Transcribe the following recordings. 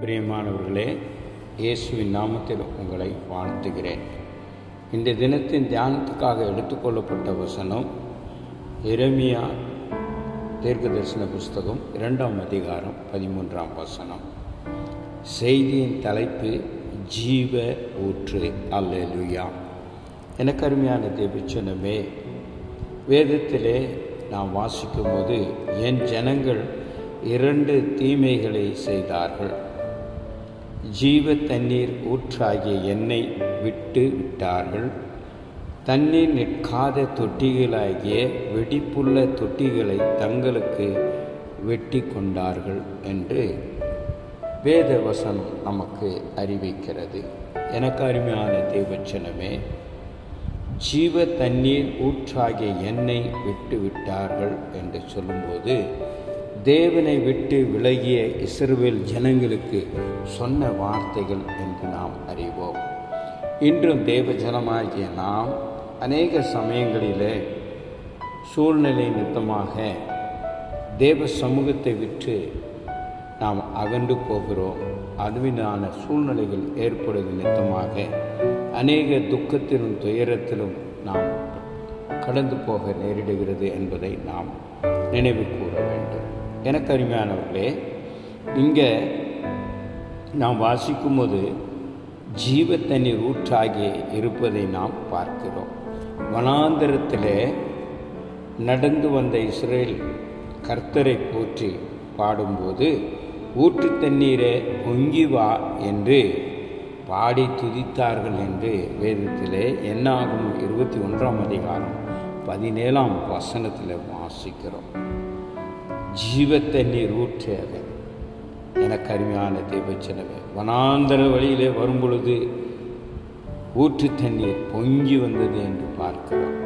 பிரியமானவர்களே, இயேசுவின் நாமத்தில் உங்களை வாழ்த்துகிறேன். இந்த தினத்தின் தியானத்துக்காக எடுத்துக்கொள்ளப்பட்ட வசனம் எரேமியா தீர்க்கதரிசன புஸ்தகம் 2ஆம் அதிகாரம் 13ஆம் வசனம். செய்தியின் தலைப்பு ஜீவ ஊற்று. அல்லேலூயா. எனக்கு அருமையான தேவச்சனமே, வேதத்திலே நாம் வாசிக்கும் போது என் ஜனங்கள் 2 தீமைகளை செய்தார்கள். ஜீவ தண்ணீர் ஊற்றாகிய என்னை விட்டு விட்டார்கள். தண்ணீர் நிற்காத தொட்டிகளாகிய வெடிப்புள்ள தொட்டிகளை தங்களுக்கு வெட்டி கொண்டார்கள் என்று வேத வசனம் நமக்கு அறிவிக்கிறது. எனக்கு அருமையான தேவச்சனமே, ஜீவ தண்ணீர் ஊற்றாகிய என்னை விட்டு விட்டார்கள் என்று சொல்லும்போது தேவனை விட்டு விலகிய இஸ்ரவேல் ஜனங்களுக்கு சொன்ன வார்த்தைகள் என்று நாம் அறிவோம். இன்றும் தேவ ஜனமாகிய நாம் அநேக சமயங்களிலே சூழ்நிலை நிமித்தமாக தேவ சமூகத்தை விட்டு நாம் அகன்று போகிறோம். அதுவினான சூழ்நிலைகள் ஏற்படுவது நிமித்தமாக அநேக துக்கத்திலும் துயரத்திலும் நாம் கடந்து போக நேரிடுகிறது என்பதை நாம் நினைவு கூற வேண்டும். எனக்கு அருமையானவர்களே, இங்கே நாம் வாசிக்கும் போது ஜீவ தண்ணீர் ஊற்றாகி இருப்பதை நாம் பார்க்கிறோம். வனாந்தரத்திலே நடந்து வந்த இஸ்ரேல் கர்த்தரை போற்றி பாடும்போது ஊற்று தண்ணீரே பொங்கி வா என்று பாடி துதித்தார்கள் என்று வேதத்திலே என்னாகும் 21ஆம் அதிகாரம் 17ஆம் வசனத்தில் வாசிக்கிறோம். ஜீவ தண்ணீர் ஊற்றாக எனக்கு அருமையான தேவச்சனமே, வனாந்தர வழியிலே வரும் பொழுது ஊற்று தண்ணீர் பொங்கி வந்தது என்று பார்க்கிறோம்.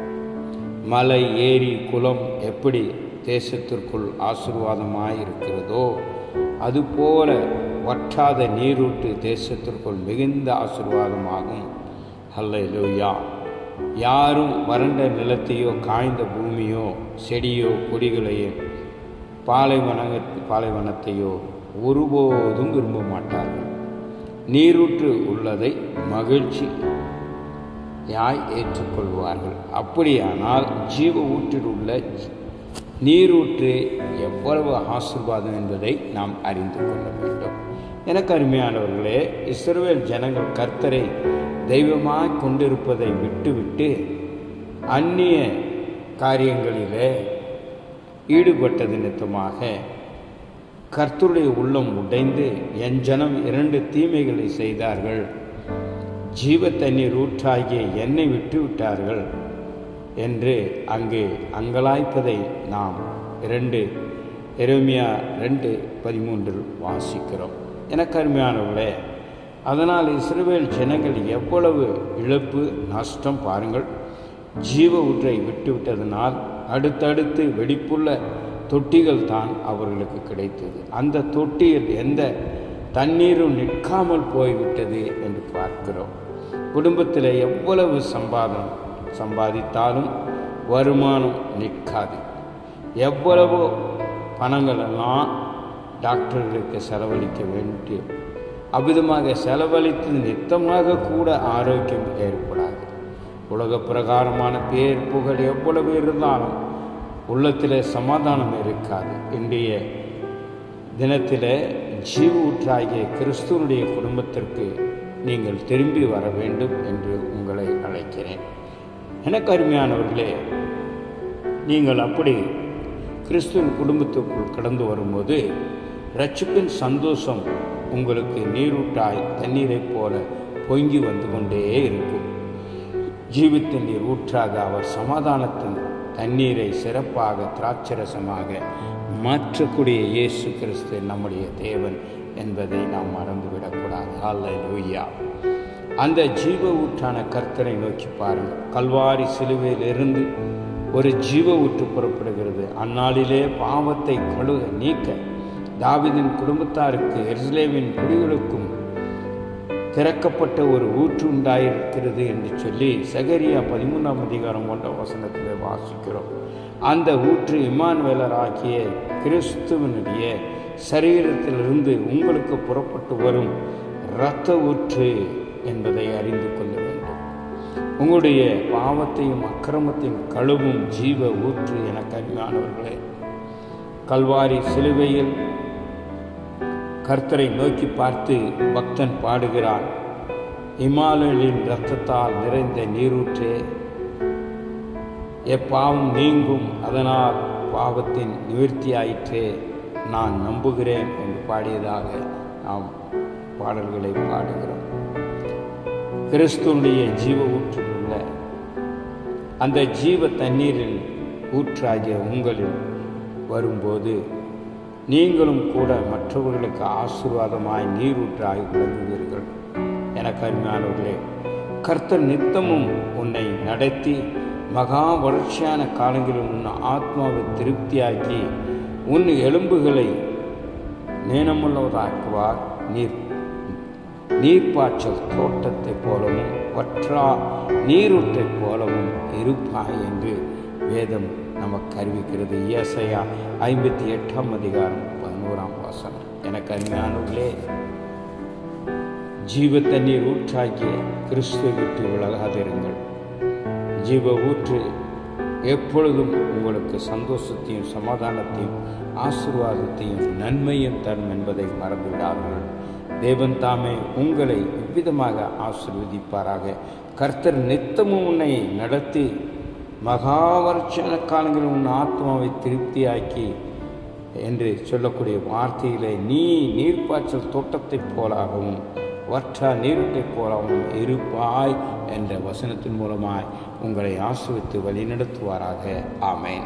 மலை, ஏரி, குளம் எப்படி தேசத்திற்குள் ஆசீர்வாதமாயிருக்கிறதோ அதுபோல வற்றாத நீரூற்று தேசத்திற்குள் மிகுந்த ஆசீர்வாதமாகும். அல்லேலூயா. யாரும் வறண்ட நிலத்தையோ காய்ந்த பூமியோ செடியோ கொடிகளையோ பாலைவனத்தையோ ஒருபோதும் விரும்ப மாட்டார்கள். நீரூற்று உள்ளதை மகிழ்ச்சி ஏற்றுக்கொள்வார்கள். அப்படியானால் ஜீவ ஊற்றில் உள்ள நீரூற்று எவ்வளவு ஆசீர்வாதம் என்பதை நாம் அறிந்து கொள்ள வேண்டும். எனக்கு அருமையானவர்களே, இஸ்ரவேல் ஜனங்கள் கர்த்தரை தெய்வமாய் கொண்டிருப்பதை விட்டுவிட்டு அந்நிய காரியங்களிலே ஈடுபட்டது நிமித்தமாக கர்த்தருடைய உள்ளம் உடைந்து என் ஜனம் 2 தீமைகளை செய்தார்கள். ஜீவ தண்ணீர் ஊற்றாகிய என்னை விட்டு விட்டார்கள் என்று அங்கு அங்கலாய்ப்பதை நாம் எரேமியா 2:13 வாசிக்கிறோம். எனக்கு அருமையானவர்களே, அதனால் இஸ்ரவேல் ஜனங்கள் எவ்வளவு இழப்பு நஷ்டம் பாருங்கள். ஜீவ ஊற்றை விட்டுவிட்டதனால் அடுத்தடுத்து வெடிப்புள்ள தொட்டிகள் தான் அவர்களுக்கு கிடைத்தது. அந்த தொட்டியில் எந்த தண்ணீரும் நிற்காமல் போய்விட்டது என்று பார்க்கிறோம். குடும்பத்தில் எவ்வளவு சம்பாதித்தாலும் வருமானம் நிற்காது. எவ்வளவோ பணங்களெல்லாம் டாக்டர்களுக்கு செலவழிக்க வேண்டிய அவ்விதமாக செலவழித்து நித்தமாக கூட ஆரோக்கியம் ஏற்படாது. உலக பிரகாரமான பேர் புகழ் எவ்வளவு இருந்தாலும் உள்ளத்தில் சமாதானம் இருக்காது. இன்றைய தினத்தில் ஜீவ ஊற்றாகிய கிறிஸ்துவனுடைய குடும்பத்திற்கு நீங்கள் திரும்பி வர வேண்டும் என்று உங்களை அழைக்கிறேன். எனக்கு அருமையானவர்களே, நீங்கள் அப்படி கிறிஸ்துவின் குடும்பத்துக்குள் கடந்து வரும்போது இரட்சிப்பின் சந்தோஷம் உங்களுக்கு நீரூற்றாய் தண்ணீரைப் போல பொங்கி வந்து கொண்டே இருக்கும். ஜீவத்தண்ணீர் ஊற்றாக அவர் சமாதானத்தின் தண்ணீரை சிறப்பாக திராட்சரசமாக மாற்றக்கூடிய இயேசு கிறிஸ்து நம்முடைய தேவன் என்பதை நாம் மறந்துவிடக்கூடாது. அல்லேலூயா. அந்த ஜீவ ஊற்றான கர்த்தரை நோக்கி பாருங்கள். கல்வாரி சிலுவையிலிருந்து ஒரு ஜீவ ஊற்று புறப்படுகிறது. அந்நாளிலே பாவத்தை நீக்க தாவீதின் குடும்பத்தாருக்கு எருசலேமின் குடிகளுக்கும் திறக்கப்பட்ட ஒரு ஊற்று உண்டாயிருக்கிறது என்று சொல்லி சகரியா 13ஆம் அதிகாரம் 1ஆம் வசனத்தில் வாசிக்கிறோம். அந்த ஊற்று இம்மானுவேலராகிய கிறிஸ்துவனுடைய சரீரத்திலிருந்து உங்களுக்கு புறப்பட்டு வரும் இரத்த ஊற்று என்பதை அறிந்து கொள்ள வேண்டும். உங்களுடைய பாவத்தையும் அக்கிரமத்தையும் கழுவும் ஜீவ ஊற்று என கருமையானவர்களே. கல்வாரி சிலுவையில் கர்த்தரை நோக்கி பார்த்து பக்தன் பாடுகிறான், இம்மானுவேலின் இரத்தத்தால் நிறைந்த நீரூற்றே, எப்பாவம் நீங்கும், அதனால் பாவத்தின் நிவர்த்தியாயிற்றே, நான் நம்புகிறேன் என்று பாடியதாக நாம் பாடல்களை பாடுகிறோம். கிறிஸ்துவனுடைய ஜீவ ஊற்றிலுள்ள அந்த ஜீவ தண்ணீரில் ஊற்றாகிய உங்களில் வரும்போது நீங்களும் கூட மற்றவர்களுக்கு ஆசீர்வாதமாய் நீரூற்றாய் விளங்குவீர்கள் என கருமையானவர்களே. கர்த்தர் நித்தமும் உன்னை நடத்தி மகா வறட்சியான காலங்களில் உன் ஆத்மாவை திருப்தியாக்கி உன் எலும்புகளை நீளமுள்ளவராக்குவார். நீர்ப்பாய்ச்சல் தோட்டத்தை போலவும் வற்றா நீரூற்றை போலவும் இருப்பாய் என்று வேதம் நமக்கு அறிவிக்கிறது. ஏசாயா 58:11 எனக்கு அருமையானவர்களே, ஜீவ தண்ணீர் ஊற்றாகிய கிறிஸ்துவை விட்டு விலகாதிருங்கள். ஜீவ ஊற்று எப்பொழுதும் உங்களுக்கு சந்தோஷத்தையும் சமாதானத்தையும் ஆசீர்வாதத்தையும் நன்மையும் தரும் என்பதை மறந்துவிடார்கள். தேவன் தாமே உங்களை இவ்விதமாக ஆசீர்வதிப்பாராக. கர்த்தர் நித்தமும் உன்னை நடத்தி மகாவர்ஷன காலங்களில் உன் ஆத்மாவை திருப்தியாக்கி என்று சொல்லக்கூடிய வார்த்தையிலே நீ நீர்ப்பாய்ச்சல் தோட்டத்தைப் போலாகவும் வற்றா நீரூற்றைப் போலவும் இருப்பாய் என்ற வசனத்தின் மூலமாய் உங்களை ஆசீர்வதித்து வழிநடத்துவாராக. ஆமென்.